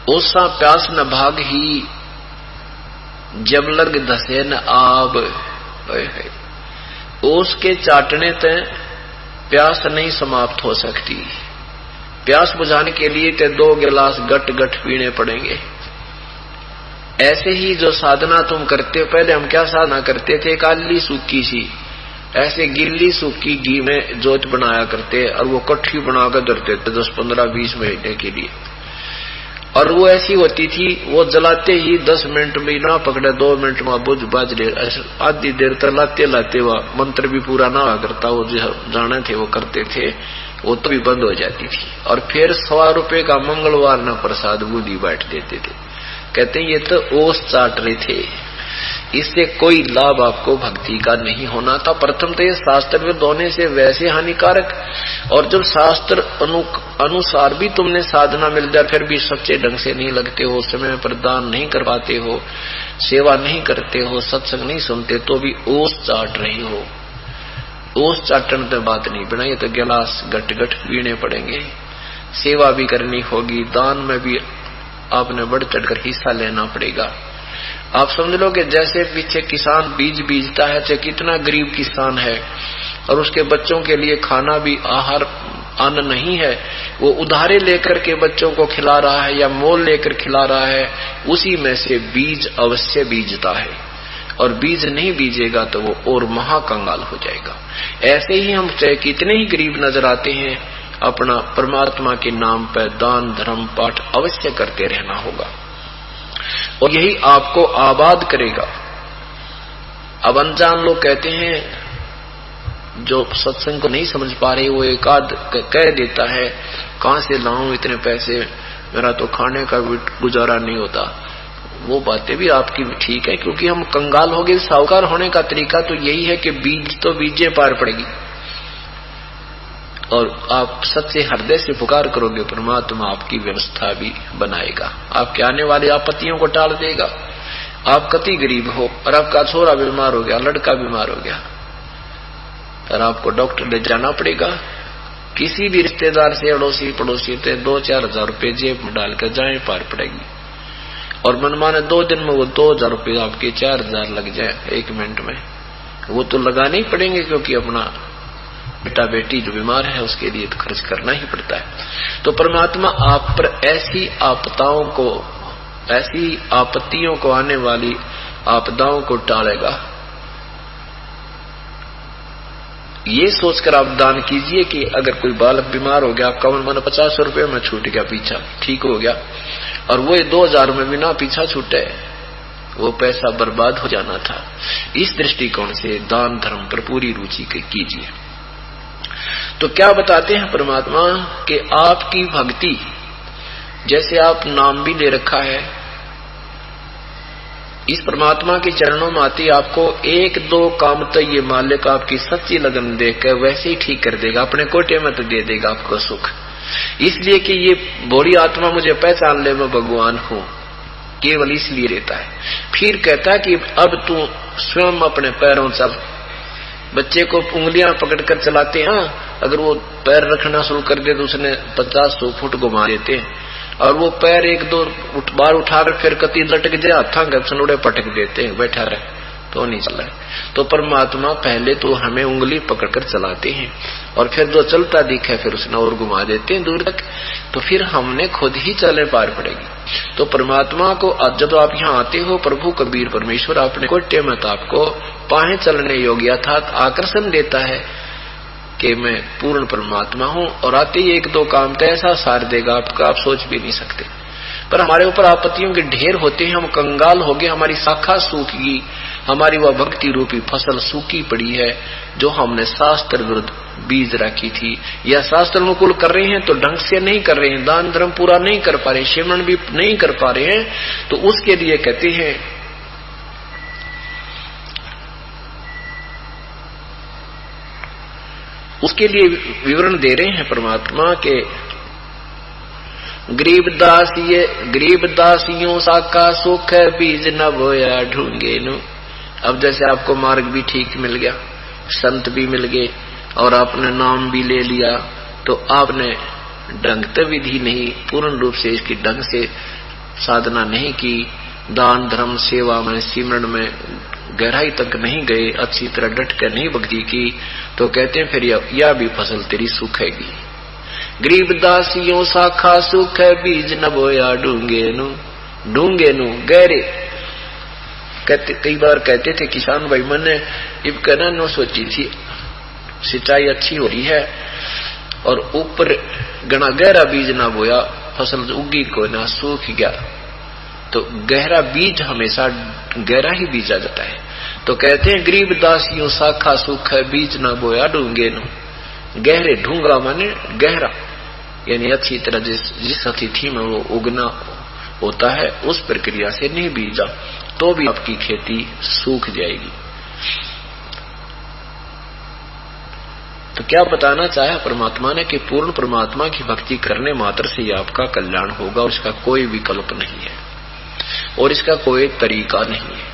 ओसा प्यास न भाग ही, जब लग धसे न आब। ओस के चाटने ते प्यास नहीं समाप्त हो सकती। प्यास बुझाने के लिए ते 2 गिलास गट गट पीने पड़ेंगे। ऐसे ही जो साधना तुम करते हो, पहले हम क्या साधना करते थे, काली सूखी सी, ऐसे गिल्ली सूखी घी में जोत बनाया करते और वो कट्ठी बनाकर धरते थे 10, 15, 20 महीने के लिए। और वो ऐसी होती थी, वो जलाते ही 10 मिनट में ना पकड़े, 2 मिनट में बुझ बाज ले, आधी देर तक लाते लाते हुआ मंत्र भी पूरा ना हुआ करता, वो जो जाने थे वो करते थे, वो तो भी बंद हो जाती थी। और फिर 100 रुपए का मंगलवार ना प्रसाद बूंदी बांट देते थे। कहते हैं ये तो ओस चाट रहे थे, इससे कोई लाभ आपको भक्ति का नहीं होना था। प्रथम तो ये शास्त्र विरुद्ध होने से वैसे हानिकारक, और जब शास्त्र अनुसार भी तुमने साधना मिल जाए फिर भी सच्चे ढंग से नहीं लगते हो, समय पर दान नहीं कर पाते हो, सेवा नहीं करते हो, सत्संग नहीं सुनते, तो भी ओस चाट रही हो। ओस चाटन तो बात नहीं बनाई, तो गिलास गट गट पीने पड़ेंगे। सेवा भी करनी होगी, दान में भी आपने बढ़ चढ़कर हिस्सा लेना पड़ेगा। आप समझ लो कि जैसे पीछे किसान बीज बीजता है, चाहे कितना गरीब किसान है, और उसके बच्चों के लिए खाना भी आहार अन्न नहीं है, वो उधारे लेकर के बच्चों को खिला रहा है या मोल लेकर खिला रहा है, उसी में से बीज अवश्य बीजता है। और बीज नहीं बीजेगा तो वो और महाकंगाल हो जाएगा। ऐसे ही हम चाहे कितने ही गरीब नजर आते हैं, अपना परमात्मा के नाम पर दान धर्म पाठ अवश्य करते रहना होगा, और यही आपको आबाद करेगा। अब अनजान लोग कहते हैं, जो सत्संग को नहीं समझ पा रहे, वो एक आध कह देता है, कहां से लाऊं इतने पैसे, मेरा तो खाने का भी गुजारा नहीं होता। वो बातें भी आपकी भी ठीक है, क्योंकि हम कंगाल हो गए। साहूकार होने का तरीका तो यही है कि बीज तो बीजे पार पड़ेगी, और आप सच्चे हृदय से पुकार करोगे, परमात्मा आपकी व्यवस्था भी बनाएगा, आपके आने वाली आपत्तियों को टाल देगा। आप कति गरीब हो और आपका छोरा बीमार हो गया, लड़का बीमार हो गया, और आपको डॉक्टर ले जाना पड़ेगा। किसी भी रिश्तेदार से, अड़ोसी पड़ोसी से 2-4 हजार रुपये जेब में डालकर जाए, पार पड़ेगी। और मनमाने 2 दिन में वो 2000 रुपये आपके 4000 लग जाए 1 मिनट में, वो तो लगाने ही पड़ेंगे, क्योंकि अपना बेटा बेटी जो बीमार है उसके लिए तो खर्च करना ही पड़ता है। तो परमात्मा आप पर ऐसी आपदाओं को, ऐसी आपत्तियों को, आने वाली आपदाओं को टालेगा। ये सोचकर आप दान कीजिए कि अगर कोई बालक बीमार हो गया, आपका मन 50 रुपये में छूट गया, पीछा ठीक हो गया, और वो 2000 में भी ना पीछा छूटे, वो पैसा बर्बाद हो जाना था। इस दृष्टिकोण से दान धर्म पर पूरी रुचि कीजिए। तो क्या बताते हैं परमात्मा कि आपकी भक्ति, जैसे आप नाम भी ले रखा है, इस परमात्मा के चरणों में आती आपको 1-2 काम तो ये मालिक आपकी सच्ची लगन देकर वैसे ही ठीक कर देगा, अपने कोटे में तो दे देगा आपको सुख। इसलिए कि ये बोरी आत्मा मुझे पहचान ले, मैं भगवान हूं, केवल इसलिए रहता है। फिर कहता है कि अब तू स्वयं अपने पैरों चल। बच्चे को उंगलियां पकड़कर चलाते हैं, अगर वो पैर रखना शुरू कर दे तो उसने 50-100 फुट घुमा देते हैं, और वो पैर 1-2 बार उठाकर फिर कति लटक जाए, हाथा गलसनुड़े पटक देते हैं, बैठा रहे तो नहीं चल रहा है। तो परमात्मा पहले तो हमें उंगली पकड़कर चलाते हैं, और फिर जो चलता दिखे फिर उसने और घुमा देते हैं दूर तक, तो फिर हमने खुद ही चले पार पड़ेगी। तो परमात्मा को जब आप यहाँ आते हो, प्रभु कबीर परमेश्वर अपने कोटे में आपको पाए चलने योग्य अर्थात आकर्षण देता है कि मैं पूर्ण परमात्मा हूँ, और आते ही 1-2 काम तो ऐसा सार देगा आपका, आप सोच भी नहीं सकते। पर हमारे ऊपर आपत्तियों के ढेर होते हैं, हम कंगाल हो गए, हमारी शाखा सूख गई, हमारी वह भक्ति रूपी फसल सूखी पड़ी है जो हमने शास्त्र विरुद्ध बीज रखी थी, या शास्त्र अनुकूल कर रहे हैं तो ढंग से नहीं कर रहे हैं, दान धर्म पूरा नहीं कर पा रहे, सिमरन भी नहीं कर पा रहे हैं, तो उसके लिए कहते हैं उसके लिए विवरण दे रहे हैं परमात्मा के गरीब दासियों साका सुख है बीज न बोया ढूंढे नु। अब जैसे आपको मार्ग भी ठीक मिल गया, संत भी मिल गए, और आपने नाम भी ले लिया, तो आपने ढंग तो विधि नहीं पूर्ण रूप से इसकी ढंग से साधना नहीं की, दान धर्म सेवा में सिमरण में गहराई तक नहीं गए, अच्छी तरह डट कर नहीं भक्ति की, तो कहते हैं फिर यह भी फसल तेरी सूखेगी। गरीब दासियों शाखा सुख है, बीज न बोया डूंगे नु गहरे। कहते कई बार कहते थे किसान भाई, मैंने इब कहना नो सोची थी सिंचाई अच्छी हो रही है और ऊपर गना गहरा बीज ना बोया, फसल उगी को ना, सूख गया। तो गहरा बीज हमेशा गहरा ही बीजा जाता है। तो कहते हैं गरीब दासियों शाखा सुख है, बीज ना बोया डूंगे नु गहरे। ढूंगा माने गहरा, यानी अच्छी तरह जिस अतिथि में वो उगना होता है उस प्रक्रिया से नहीं बीजा तो भी आपकी खेती सूख जाएगी। तो क्या बताना चाहा परमात्मा ने कि पूर्ण परमात्मा की भक्ति करने मात्र से ही आपका कल्याण होगा और इसका कोई विकल्प नहीं है और इसका कोई तरीका नहीं है।